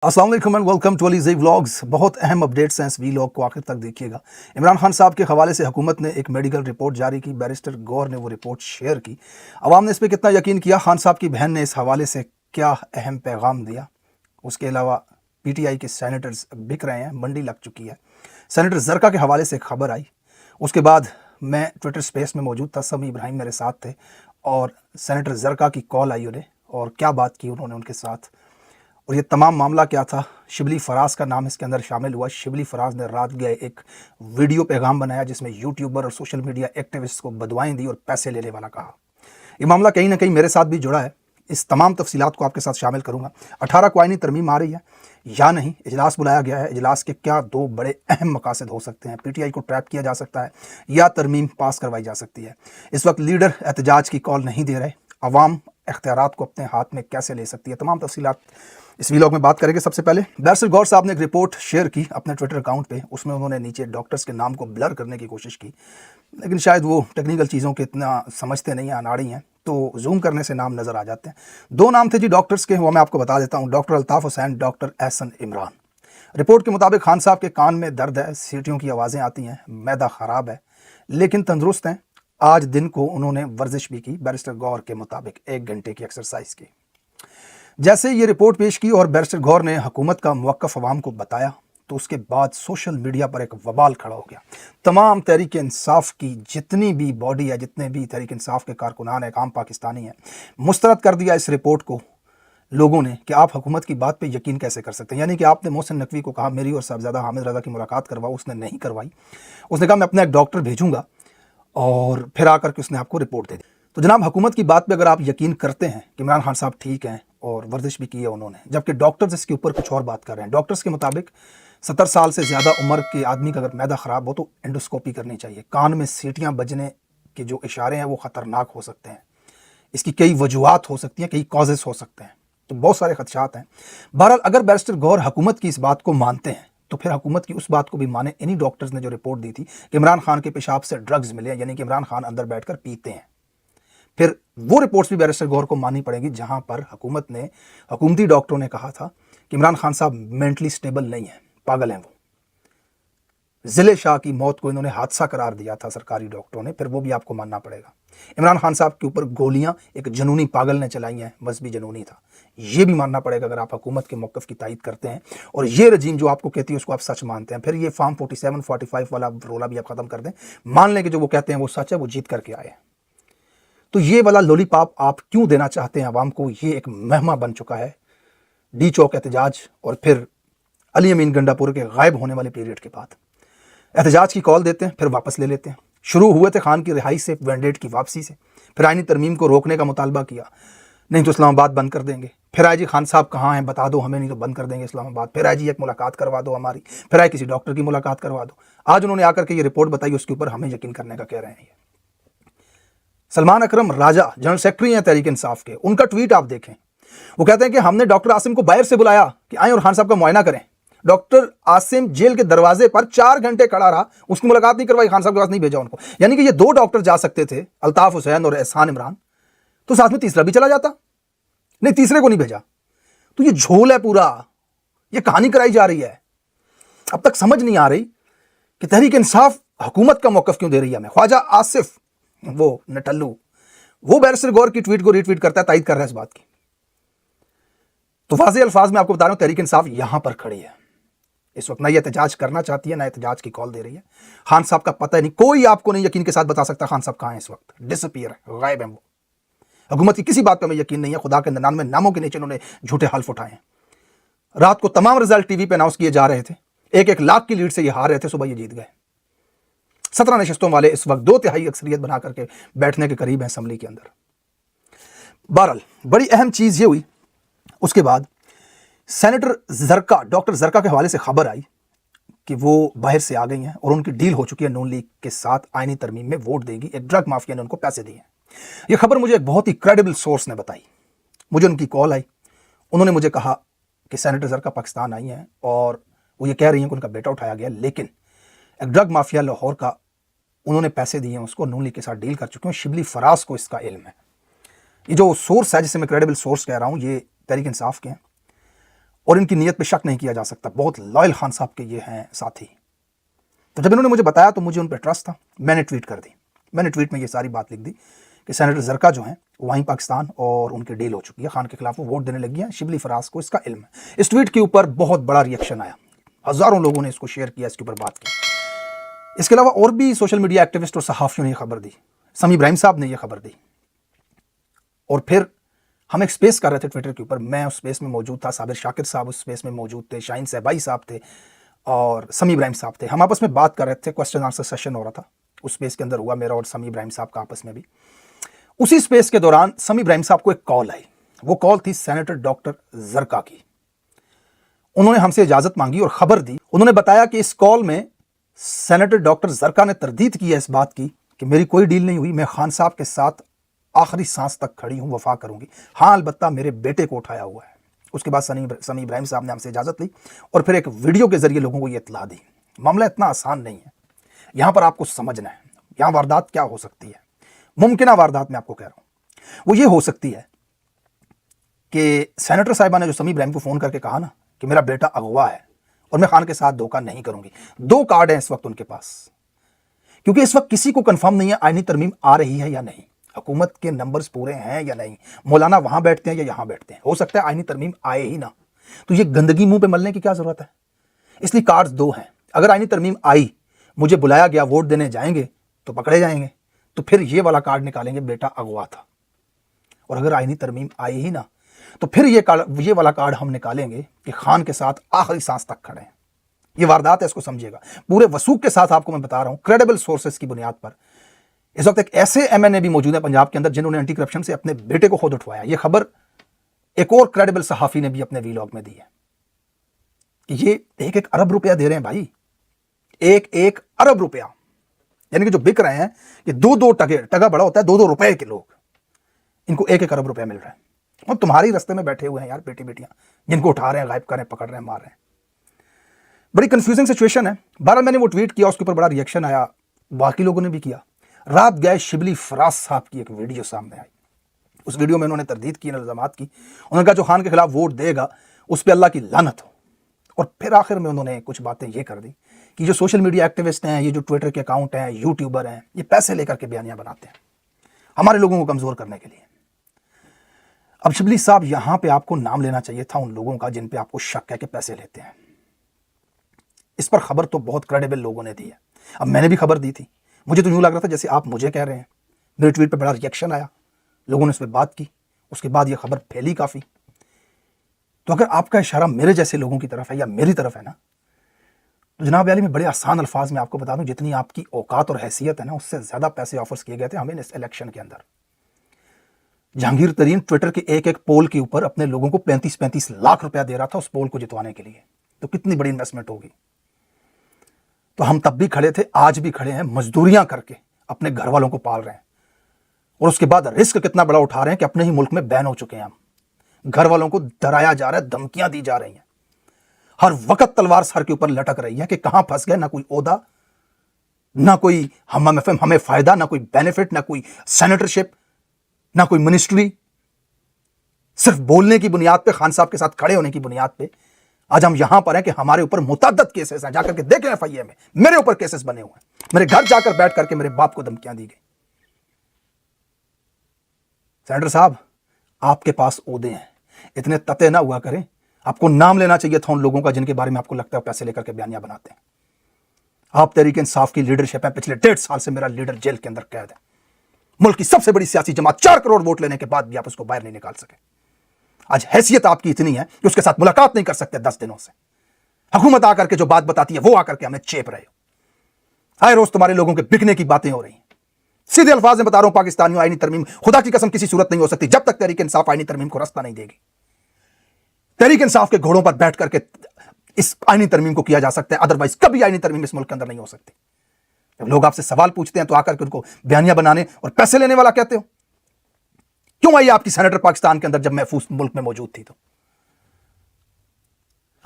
अस्सलाम वालेकुम and welcome to Ali vlogs. बहुत अहम अपडेट्स हैं, इस व्लॉग को आखिर तक देखिएगा। इमरान खान साहब के हवाले से हुकूमत ने एक मेडिकल रिपोर्ट जारी की। बैरिस्टर गौर ने वो रिपोर्ट शेयर की। अवाम ने इस पर कितना यकीन किया, खान साहब की बहन ने इस हवाले से क्या अहम पैगाम दिया। उसके अलावा PTI के सैनेटर्स बिक रहे हैं, मंडी लग चुकी है। सैनेटर जरका के हवाले से खबर आई। उसके बाद मैं ट्विटर स्पेस में मौजूद था, समी इब्राहिम मेरे साथ थे और सैनेटर जरका की कॉल आई उन्हें और क्या बात की उन्होंने उनके साथ। और ये तमाम मामला क्या था, शिबली फराज का नाम इसके अंदर शामिल हुआ। शिबली फराज ने रात गए एक वीडियो पैगाम बनाया जिसमें यूट्यूबर और सोशल मीडिया एक्टिविस्ट को बदवाएं दी और पैसे लेने वाला कहा। ये मामला कहीं ना कहीं मेरे साथ भी जुड़ा है। इस तमाम तफसीलात को आपके साथ शामिल करूंगा। 18 को आईनी तरमीम आ रही है या नहीं, इजलास बुलाया गया है, इजलास के क्या दो बड़े अहम मकासद हो सकते हैं। PTI को ट्रैप किया जा सकता है या तरमीम पास करवाई जा सकती है। इस वक्त लीडर एहतजाज की कॉल नहीं दे रहे, अवाम इख्तियारात को अपने हाथ में कैसे ले सकती है, तमाम तफसीलात इस व्लॉग में बात करेंगे। सबसे पहले बैरिस्टर गौर साहब ने एक रिपोर्ट शेयर की अपने ट्विटर अकाउंट पे। उसमें उन्होंने नीचे डॉक्टर्स के नाम को ब्लर करने की कोशिश की, लेकिन शायद वो टेक्निकल चीज़ों के इतना समझते नहीं हैं, अनाड़ी हैं, तो जूम करने से नाम नज़र आ जाते हैं। दो नाम थे जी डॉक्टर्स के, वो मैं आपको बता देता हूँ, doctor Altaf Hussain, doctor Ehsan Imran. Report के मुताबिक खान साहब के कान में दर्द है, सीटियों की आवाज़ें आती हैं, मैदा ख़राब है, लेकिन तंदुरुस्त हैं। आज दिन को उन्होंने वर्जिश भी की, बैरिस्टर गौर के मुताबिक 1 घंटे की एक्सरसाइज की। जैसे ये रिपोर्ट पेश की और बैरिस्टर गौर ने हुकूमत का मौक़िफ़ अवाम को बताया, तो उसके बाद सोशल मीडिया पर एक वबाल खड़ा हो गया। तमाम तहरीक इंसाफ की जितनी भी बॉडी है, जितने भी तहरीक इंसाफ के कारकुनान हैं, आम पाकिस्तानी हैं, मुस्तरद कर दिया इस रिपोर्ट को लोगों ने कि आप हुकूमत की बात पे यकीन कैसे कर सकते हैं। यानी कि आपने मोहसिन नकवी को कहा मेरी और साहबजादा हामिद रज़ा की मुलाकात करवाओ, उसने नहीं करवाई। उसने कहा मैं अपना एक डॉक्टर भेजूंगा और फिर आकर के उसने आपको रिपोर्ट दे दी। तो जनाब, हुकूमत की बात पे अगर आप यकीन करते हैं कि इमरान खान साहब ठीक हैं और वर्जिश भी की है उन्होंने, जबकि डॉक्टर्स इसके ऊपर कुछ और बात कर रहे हैं। डॉक्टर्स के मुताबिक 70 साल से ज़्यादा उम्र के आदमी का अगर मैदा ख़राब हो तो एंडोस्कोपी करनी चाहिए। कान में सीटियाँ बजने के जो इशारे हैं वो ख़तरनाक हो सकते हैं। इसकी कई वजूहात हो सकती हैं, कई कॉजेज़ हो सकते हैं, तो बहुत सारे खदशात हैं। बहरहाल अगर बैरिस्टर गौर हुकूमत की इस बात को मानते हैं तो फिर हुकूमत की उस बात को भी माने। इन्हीं डॉक्टर्स ने जो रिपोर्ट दी थी कि इमरान खान के पेशाब से ड्रग्स मिले, यानी कि इमरान खान अंदर बैठकर पीते हैं, फिर वो रिपोर्ट्स भी बैरिस्टर गौर को माननी पड़ेगी, जहां पर हुकूमत ने, हुकूमती डॉक्टरों ने कहा था कि इमरान खान साहब मेंटली स्टेबल नहीं है, पागल हैं वो। जिले शाह की मौत को इन्होंने हादसा करार दिया था सरकारी डॉक्टरों ने, फिर वो भी आपको मानना पड़ेगा। इमरान खान साहब के ऊपर गोलियां एक जनूनी पागल ने चलाई हैं, मजहबी जनूनी था, ये भी मानना पड़ेगा अगर आप हुकूमत के मौक़िफ़ की तायद करते हैं और ये रजीम जो आपको कहती है उसको आप सच मानते हैं। फिर ये फार्म 47, 45 वाला रोला भी आप ख़त्म कर दें, मान लें कि जो वो कहते हैं वो सच है, वो जीत करके आए हैं। तो ये वाला लॉलीपॉप आप क्यों देना चाहते हैं आवाम को, ये एक महमा बन चुका है। डी चौक एहतजाज और फिर अली अमीन गंडापुर के गायब होने वाले पीरियड के बाद एहतजाज की कॉल देते हैं, फिर वापस ले लेते हैं। शुरू हुए थे खान की रिहाई से, वेंडेट की वापसी से, फिर आईनी तरमीम को रोकने का मुतालबा किया, नहीं तो इस्लामाबाद बंद कर देंगे। फिर आए जी खान साहब कहाँ हैं बता दो हमें, नहीं तो बंद कर देंगे इस्लामाबाद। फिर आए जी एक मुलाकात करवा दो हमारी, फिर आए किसी डॉक्टर की मुलाकात करवा दो। आज उन्होंने आकर के ये रिपोर्ट बताई, उसके ऊपर हमें यकीन करने का कह रहे हैं। सलमान अकरम राजा जनरल सेक्रेटरी हैं तहरीक इंसाफ के, उनका ट्वीट आप देखें। वो कहते हैं कि हमने डॉक्टर आसिम को बाहर से बुलाया कि आए और खान साहब का मुआयना करें। डॉक्टर आसिम जेल के दरवाजे पर 4 घंटे खड़ा रहा, उसकी मुलाकात नहीं करवाई, खान साहब के पास नहीं भेजा उनको। यानी कि ये 2 डॉक्टर जा सकते थे, अल्ताफ हुसैन और एहसान इमरान, तो साथ में तीसरा भी चला जाता, नहीं तीसरे को नहीं भेजा। तो ये झोल है पूरा, ये कहानी कराई जा रही है। अब तक समझ नहीं आ रही कि तहरीक इंसाफ हुकूमत का मौक़िफ़ क्यों दे रही है हमें। ख्वाजा आसिफ, वो नटल्लू, वो बैरिस्टर गौर की ट्वीट को रीट्वीट करता है, तायद कर रहा है इस बात की। तो वाज़ेह अल्फाज में आपको बता रहा हूं, तहरीक इंसाफ यहां पर खड़ी है इस वक्त, ना ये एहतजाज करना चाहती है, ना एहतजाज की कॉल दे रही है। खान साहब का पता नहीं, कोई आपको नहीं यकीन के साथ बता सकता खान साहब कहां हैं इस वक्त, डिसअपीयर है, गायब है वो। हुकूमत की किसी बात पर हमें यकीन नहीं है। खुदा के 99 नामों के नीचे उन्होंने झूठे हल्फ उठाए हैं। रात को तमाम रिजल्ट टीवी पे अनाउंस किए जा रहे थे, 1-1 लाख की लीड से ये हार रहे थे, सुबह ये जीत गए। 17 नशिस्तों वाले इस वक्त 2/3 अक्सरियत बना करके बैठने के करीब हैं असम्बली के अंदर। बहरहाल बड़ी अहम चीज़ ये हुई, उसके बाद सेनेटर जरका, डॉक्टर जरका के हवाले से खबर आई कि वो बाहर से आ गई हैं और उनकी डील हो चुकी है नून लीग के साथ, आईनी तरमीम में वोट देंगी। एक ड्रग माफिया ने उनको पैसे दिए हैं। यह खबर मुझे एक बहुत ही क्रेडिबल सोर्स ने बताई। मुझे उनकी कॉल आई, उन्होंने मुझे कहा कि सेनेटर जरका पाकिस्तान आई हैं और वो ये कह रही हैं कि उनका बेटा उठाया गया, लेकिन एक ड्रग माफिया लाहौर का, उन्होंने पैसे दिए हैं उसको, नून लीग के साथ डील कर चुके हैं। शिबली फराज को इसका इल्म है। ये जो सोर्स है जिसे मैं क्रेडिबल सोर्स कह रहा हूँ, ये तहरीक इंसाफ के हैं اور इनकी नीयत पे शक नहीं किया जा सकता, बहुत लॉयल खान साहब के ये हैं साथी। तो जब इन्होंने मुझे बताया तो मुझे उन पर ट्रस्ट था, मैंने ट्वीट कर दी। मैंने ट्वीट में ये सारी बात लिख दी कि सेनेटर जरका जो हैं वहीं पाकिस्तान और उनकी डील हो चुकी है, खान के खिलाफ वो वोट देने लगी हैं, शिबली फराज को इसका इल्म है। इस ट्वीट के ऊपर बहुत बड़ा रिएक्शन आया, हज़ारों लोगों ने इसको शेयर किया, इसके ऊपर बात की। इसके अलावा और भी सोशल मीडिया एक्टिविस्ट और सहाफ़ियों ने यह खबर दी, समी इब्राहिम साहब ने यह खबर दी। और फिर हम एक स्पेस कर रहे थे ट्विटर के ऊपर, मैं उस स्पेस में मौजूद था, साबिर शाकिर साहब उस स्पेस में मौजूद थे, शाहीन सहबाई साहब थे और समी इब्राहिम साहब थे। हम आपस में बात कर रहे थे, क्वेश्चन आंसर सेशन हो रहा था, उस स्पेस के अंदर हुआ मेरा और समी इब्राहिम साहब का आपस में भी। उसी स्पेस के दौरान समी इब्राहिम साहब को एक कॉल आई, वो कॉल थी सेनेटर डॉक्टर जरका की। उन्होंने हमसे इजाज़त मांगी और ख़बर दी। उन्होंने बताया कि इस कॉल में सेनेटर डॉक्टर जरका ने तरदीद की है इस बात की कि मेरी कोई डील नहीं हुई, मैं खान साहब के साथ आखिरी सांस तक खड़ी हूँ, वफा करूँगी, हाँ अलबत्ता मेरे बेटे को उठाया हुआ है। उसके बाद समी इब्राहिम साहब ने हमसे इजाज़त ली और फिर एक वीडियो के ज़रिए लोगों को ये इत्तला दी। मामला इतना आसान नहीं है, यहाँ पर आपको समझना है, यहाँ वारदात क्या हो सकती है। मुमकिन वारदात मैं आपको कह रहा हूँ, वो ये हो सकती है कि सेनेटर साहिबा ने जो समी इब्राहिम को फ़ोन करके कहा ना कि मेरा बेटा अगवा है और मैं खान के साथ धोखा नहीं करूँगी, 2 कार्ड हैं इस वक्त उनके पास, क्योंकि इस वक्त किसी को कंफर्म नहीं है आईनी तरमीम आ रही है या नहीं, हुकूमत के नंबर्स पूरे हैं या नहीं, मौलाना वहाँ बैठते हैं या यहाँ बैठते हैं, हो सकता है आईनी तरमीम आए ही ना, तो ये गंदगी मुँह पे मलने की क्या ज़रूरत है। इसलिए कार्ड्स 2 हैं, अगर आईनी तरमीम आई, मुझे बुलाया गया, वोट देने जाएंगे तो पकड़े जाएंगे, तो फिर ये वाला कार्ड निकालेंगे, बेटा अगवा था। और अगर आईनी तरमीम आई ही ना, तो फिर ये वाला कार्ड हम निकालेंगे कि खान के साथ आखिरी सांस तक खड़े हैं। ये वारदात है, इसको समझिएगा। पूरे वसूख के साथ आपको मैं बता रहा हूं, क्रेडिबल सोर्सेस की बुनियाद पर। इस वक्त एक ऐसे एमएनए भी मौजूद है पंजाब के अंदर जिन्होंने एंटी करप्शन से अपने बेटे को खुद उठवाया। ये खबर एक और क्रेडिबल सहाफी ने भी अपने वीलॉग में दी है कि ये 1-1 अरब रुपया दे रहे हैं भाई, 1-1 अरब रुपया, यानी कि जो बिक रहे हैं कि 2-2 टगा बड़ा होता है, 2-2 रुपए के लोग, इनको 1-1 अरब रुपया मिल रहा है। और तुम्हारी रास्ते में बैठे हुए हैं यार बेटी बेटियां, जिनको उठा रहे हैं, गायब कर रहे हैं, पकड़ रहे हैं, मार रहे हैं। बड़ी कंफ्यूजिंग सिचुएशन है। बहरहाल मैंने वो ट्वीट किया, उसके ऊपर बड़ा रिएक्शन आया, बाकी लोगों ने भी किया। रात गए शिबली फराज साहब की एक वीडियो सामने आई, उस वीडियो में उन्होंने तरदीद की, इल्जामात की। उन्होंने कहा जो खान के खिलाफ वोट देगा उस पर अल्लाह की लानत हो। और फिर आखिर में उन्होंने कुछ बातें ये कर दी कि जो सोशल मीडिया एक्टिविस्ट हैं, ये जो ट्विटर के अकाउंट हैं, यूट्यूबर हैं, ये पैसे लेकर के बयानियां बनाते हैं हमारे लोगों को कमज़ोर करने के लिए। अब शिबली साहब, यहां पे आपको नाम लेना चाहिए था उन लोगों का जिन पे आपको शक है कि पैसे लेते हैं। इस पर खबर तो बहुत क्रेडिबल लोगों ने दी है। अब मैंने भी खबर दी थी, मुझे तो यूं लग रहा था जैसे आप मुझे कह रहे हैं। मेरे ट्वीट पे बड़ा रिएक्शन आया, लोगों ने इस पर बात की, उसके बाद ये खबर फैली काफ़ी। तो अगर आपका इशारा मेरे जैसे लोगों की तरफ है या मेरी तरफ है ना, तो जनाब वाली में बड़े आसान अल्फाज में आपको बता दूं, जितनी आपकी औकात और हैसियत है ना, उससे ज़्यादा पैसे ऑफर्स किए गए थे हमें इस इलेक्शन के अंदर। जहांगीर तरीन ट्विटर के एक पोल के ऊपर अपने लोगों को 35-35 लाख रुपया दे रहा था उस पोल को जितवाने के लिए। तो कितनी बड़ी इन्वेस्टमेंट होगी। तो हम तब भी खड़े थे, आज भी खड़े हैं, मजदूरियां करके अपने घर वालों को पाल रहे हैं। और उसके बाद रिस्क कितना बड़ा उठा रहे हैं कि अपने ही मुल्क में बैन हो चुके हैं हम। घर वालों को डराया जा रहा है, धमकियां दी जा रही हैं, हर वक्त तलवार सर के ऊपर लटक रही है कि कहां फंस गए, ना कोई ओहदा, ना कोई हमें फायदा, ना कोई बेनिफिट, ना कोई सेनेटरशिप, ना कोई मिनिस्ट्री। सिर्फ बोलने की बुनियाद पे, खान साहब के साथ खड़े होने की बुनियाद पे आज हम यहां पर हैं कि हमारे ऊपर मुतअद्दिद केसेस हैं। जाकर के देखें एफआईए में मेरे ऊपर केसेस बने हुए हैं। मेरे घर जाकर बैठ करके मेरे बाप को धमकियां दी गई। सेनेटर साहब, आपके पास ओहदे हैं, इतने तते ना हुआ करें। आपको नाम लेना चाहिए था उन लोगों का जिनके बारे में आपको लगता है पैसे लेकर के बयानियां बनाते हैं। आप तहरीक इंसाफ की लीडरशिप है, पिछले 1.5 साल से मेरा लीडर जेल के अंदर कैद है। मुल्क की सबसे बड़ी सियासी जमात 4 करोड़ वोट लेने के बाद भी आप उसको बाहर नहीं निकाल सके। आज हैसियत आपकी इतनी है कि उसके साथ मुलाकात नहीं कर सकते 10 दिनों से। हुकूमत आकर के जो बात बताती है वो आकर के हमें चेप रहे हो। आए रोज तुम्हारे लोगों के बिकने की बातें हो रही हैं। सीधे अल्फाज में बता रहा हूं पाकिस्तानियों, आईनी तरमीम खुदा की कसम किसी सूरत नहीं हो सकती जब तक तहरीक इंसाफ आईनी तरमीम को रास्ता नहीं देगी। तहरीक इंसाफ के घोड़ों पर बैठ करके इस आईनी तरमीम को किया जा सकता है, अदरवाइज कभी आईनी तरमीम इस मुल्क के अंदर नहीं हो सकती। जब लोग आपसे सवाल पूछते हैं तो आकर के उनको बयानियां बनाने और पैसे लेने वाला कहते हो। क्यों आई आपकी सेनेटर पाकिस्तान के अंदर जब महफूज मुल्क में मौजूद थी? तो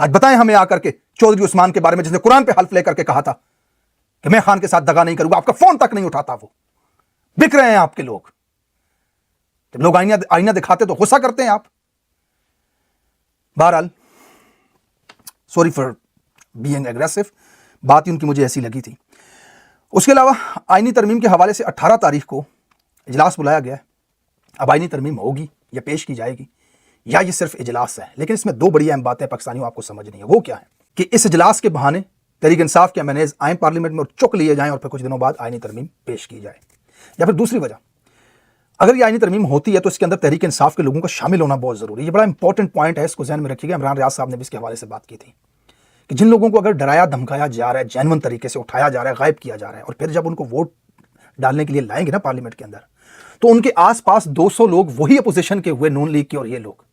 आज बताएं हमें आकर के चौधरी उस्मान के बारे में, जिसने कुरान पे हल्फ लेकर के कहा था कि मैं खान के साथ दगा नहीं करूंगा। आपका फोन तक नहीं उठाता वो। बिक रहे हैं आपके लोग। जब लोग आईना दिखाते तो गुस्सा करते हैं आप। बहरहाल सॉरी फॉर बीइंग एग्रेसिव, बात ही उनकी मुझे ऐसी लगी थी। उसके अलावा आईनी तरमीम के हवाले से 18 तारीख को इजलास बुलाया गया है। अब आईनी तरमीम होगी या पेश की जाएगी या ये सिर्फ इजलास है, लेकिन इसमें दो बड़ी अहम बातें पाकिस्तानियों आपको समझनी है। वो क्या है कि इस इजलास के बहाने तहरीक इंसाफ के एमएनएज आए पार्लियामेंट में और चुक लिए जाएं और फिर कुछ दिनों बाद आईनी तरमीम पेश की जाए, या फिर दूसरी वजह, अगर ये आईनी तरमीम होती है तो इसके अंदर तहरीक इंसाफ के लोगों का शामिल होना बहुत जरूरी है। ये बड़ा इंपॉर्टेंट पॉइंट है, इसको ध्यान में रखिएगा। इमरान रियाज साहब ने भी इसके हवाले से बात की थी कि जिन लोगों को अगर डराया धमकाया जा रहा है, जेन्युइन तरीके से उठाया जा रहा है, गायब किया जा रहा है, और फिर जब उनको वोट डालने के लिए लाएंगे ना पार्लियामेंट के अंदर, तो उनके आसपास 200 लोग वही अपोजिशन के हुए, नून लीग के और ये लोग,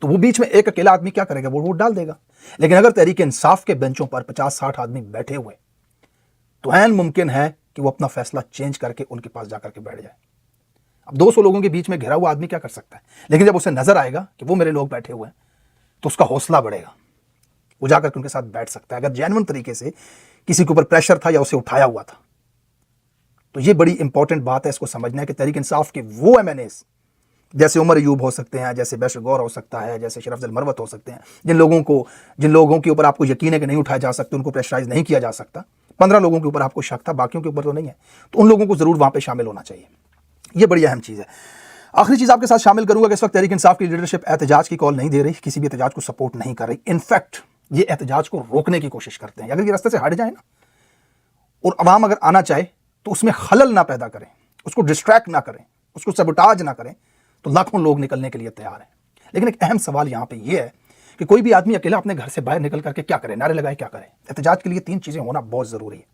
तो वो बीच में एक अकेला आदमी क्या करेगा, वो वोट डाल देगा। लेकिन अगर तहरीक इंसाफ के बेंचों पर 50-60 आदमी बैठे हुए, तो ऐन मुमकिन है कि वो अपना फैसला चेंज करके उनके पास जाकर के बैठ जाए। अब 200 लोगों के बीच में घिरा हुआ आदमी क्या कर सकता है, लेकिन जब उसे नजर आएगा कि वो मेरे लोग बैठे हुए हैं, तो उसका हौसला बढ़ेगा, वो जाकर के उनके साथ बैठ सकता है। अगर जेन्युइन तरीके से किसी के ऊपर प्रेशर था या उसे उठाया हुआ था, तो ये बड़ी इंपॉर्टेंट बात है, इसको समझना है कि तहरीक इंसाफ के वो एमएनएस जैसे उमर अयूब हो सकते हैं, जैसे बैशर गौर हो सकता है, जैसे शरफ जल मरवत हो सकते हैं, जिन लोगों के ऊपर आपको यकीन है कि नहीं उठाया जा सकते, उनको प्रेशराइज नहीं किया जा सकता, 15 लोगों के ऊपर आपको शक था, बाकियों के ऊपर तो नहीं है, तो उन लोगों को जरूर वहां पर शामिल होना चाहिए। ये बड़ी अहम चीज़ है। आखिरी चीज़ आपके साथ शामिल करूंगा कि इस वक्त तहरीक इंसाफ की लीडरशिप एहतजाज की कॉल नहीं दे रही, किसी भी एहतजाज को सपोर्ट नहीं कर रही। इनफैक्ट ये एहतजाज को रोकने की कोशिश करते हैं। अगर ये रास्ते से हट जाए ना, और अवाम अगर आना चाहे तो उसमें खलल ना पैदा करें, उसको डिस्ट्रैक्ट ना करें, उसको सबोटाज ना करें, तो लाखों लोग निकलने के लिए तैयार हैं। लेकिन एक अहम सवाल यहाँ पे ये है कि कोई भी आदमी अकेला अपने घर से बाहर निकल करके क्या करे, नारे लगाए क्या करे। एहतजाज के लिए 3 चीज़ें होना बहुत ज़रूरी है।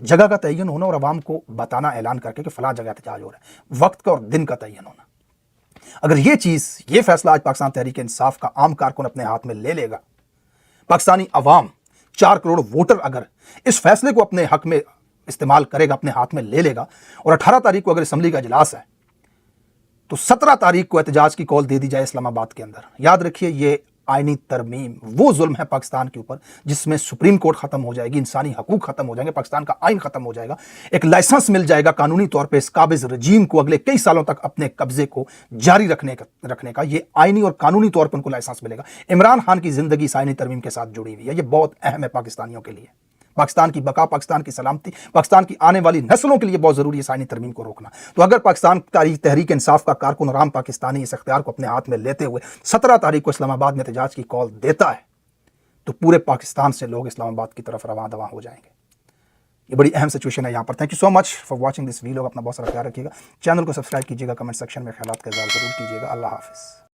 जगह का तयन होना और आवाम को बताना, ऐलान करके कि फलां जगह एहतजाज हो रहा है, वक्त का और दिन का तयन होना। अगर ये चीज़, ये फैसला आज पाकिस्तान तहरीक इंसाफ का आम कारकुन अपने हाथ में ले लेगा, पाकिस्तानी अवाम 4 करोड़ वोटर अगर इस फैसले को अपने हक में इस्तेमाल करेगा, अपने हाथ में ले लेगा, और 18 तारीख को अगर असम्बली का इजलास है तो 17 तारीख को एहतजाज की कॉल दे दी जाए इस्लामाबाद के अंदर। याद रखिए, ये आईनी तरमीम वो जुल्म है पाकिस्तान के ऊपर जिसमें सुप्रीम कोर्ट खत्म हो जाएगी, इंसानी हकूक खत्म हो जाएंगे, पाकिस्तान का आइन खत्म हो जाएगा, एक लाइसेंस मिल जाएगा कानूनी तौर पे इस काबिज रजीम को अगले कई सालों तक अपने कब्जे को जारी रखने का ये आईनी और कानूनी तौर पर उनको लाइसेंस मिलेगा। इमरान खान की जिंदगी इस आईनी तरमीम के साथ जुड़ी हुई है। ये बहुत अहम है पाकिस्तानियों के लिए, पाकिस्तान की बका, पाकिस्तान की सलामती, पाकिस्तान की आने वाली नस्लों के लिए बहुत जरूरी है आईनी तरमीम को रोकना। तो अगर पाकिस्तान तहरीक इंसाफ का कारकुन और आम पाकिस्तानी इस इख्तियार को अपने हाथ में लेते हुए 17 तारीख को इस्लामाबाद में एहतजाज की कॉल देता है, तो पूरे पाकिस्तान से लोग इस्लामाबाद की तरफ रवां दवां हो जाएंगे। ये बड़ी अहम सिचुएशन है यहाँ पर। Thank you so much for watching this video. अपना बहुत सारा ख्याल रखिएगा, चैनल को सब्सक्राइब कीजिएगा, कमेंट सेक्शन में ख्यालात का इज़हार जरूर कीजिएगा। अल्लाह हाफिज़।